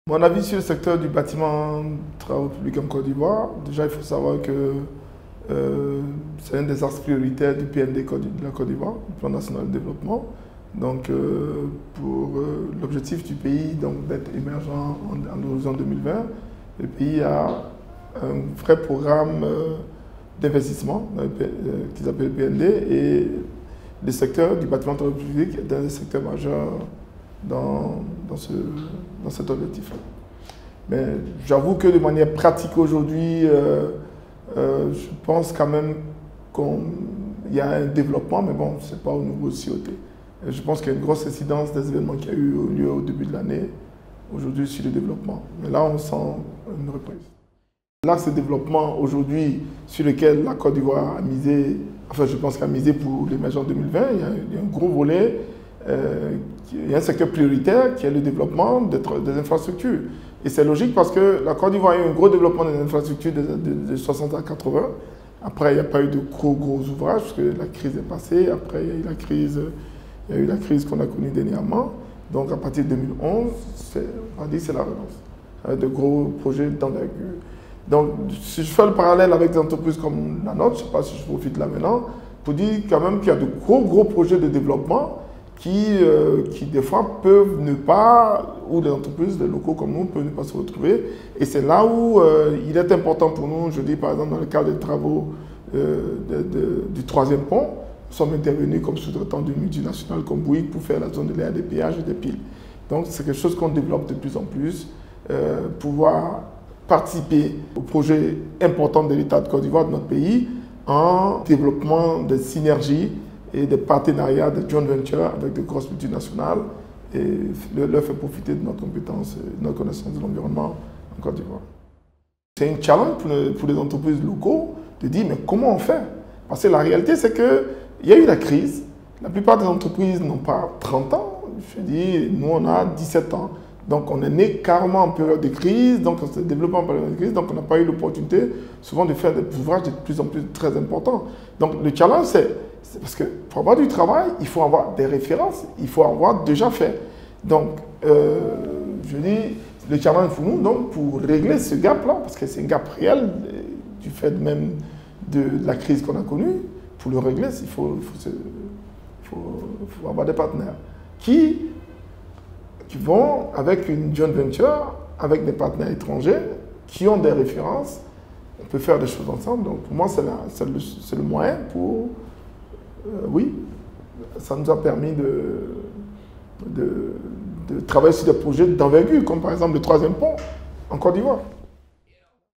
Mon avis sur le secteur du bâtiment travaux publics en Côte d'Ivoire, déjà il faut savoir que c'est un des axes prioritaires du PND de la Côte d'Ivoire, le Plan national de développement. Donc pour l'objectif du pays d'être émergent en horizon 2020, le pays a un vrai programme d'investissement qu'ils appellent le PND et le secteur du bâtiment travaux publics est un des secteurs majeurs dans cet objectif. Mais j'avoue que de manière pratique aujourd'hui, je pense quand même qu'il y a un développement, mais bon, ce n'est pas au niveau COT. Je pense qu'il y a une grosse incidence des événements qui a eu lieu au début de l'année, aujourd'hui sur le développement. Mais là, on sent une reprise. L'axe de développement aujourd'hui sur lequel la Côte d'Ivoire a misé, enfin je pense qu'elle a misé pour l'émergence 2020, il y a un gros volet. Il y a un secteur prioritaire qui est le développement des infrastructures. Et c'est logique parce que la Côte d'Ivoire a eu un gros développement des infrastructures de 60 à 80. Après, il n'y a pas eu de gros ouvrages parce que la crise est passée. Après, il y a eu la crise qu'on a connue dernièrement. Donc, à partir de 2011, on va dire c'est la relance. Avec de gros projets d'envergure. Donc, si je fais le parallèle avec des entreprises comme la nôtre, je ne sais pas si je profite là maintenant, pour dire quand même qu'il y a de gros projets de développement qui des fois peuvent ne pas, ou les entreprises, les locaux comme nous, peuvent ne pas se retrouver. Et c'est là où il est important pour nous, je dis par exemple dans le cadre des travaux du troisième pont, nous sommes intervenus comme sous-traitants d'une multinationale comme Bouygues pour faire la zone de l'air des péages et des piles. Donc c'est quelque chose qu'on développe de plus en plus, pouvoir participer aux projets importants de l'État de Côte d'Ivoire, de notre pays, en développement de synergies et des partenariats, de joint ventures avec de grosses multinationales et leur faire profiter de notre compétence et de notre connaissance de l'environnement en Côte d'Ivoire. C'est un challenge pour les entreprises locaux de dire mais comment on fait? Parce que la réalité c'est qu'il y a eu la crise, la plupart des entreprises n'ont pas 30 ans, je dis nous on a 17 ans. Donc on est né carrément en période de crise, donc on s'est développé en période de crise, donc on n'a pas eu l'opportunité souvent de faire des ouvrages de plus en plus très importants. Donc le challenge c'est parce que pour avoir du travail, il faut avoir des références, il faut avoir déjà fait. Donc je dis, le challenge pour nous, donc pour régler ce gap-là, parce que c'est un gap réel du fait même de la crise qu'on a connue, pour le régler, il faut avoir des partenaires qui vont avec une joint venture, avec des partenaires étrangers, qui ont des références, on peut faire des choses ensemble. Donc pour moi, c'est le moyen pour... oui, ça nous a permis de travailler sur des projets d'envergure, comme par exemple le troisième pont en Côte d'Ivoire.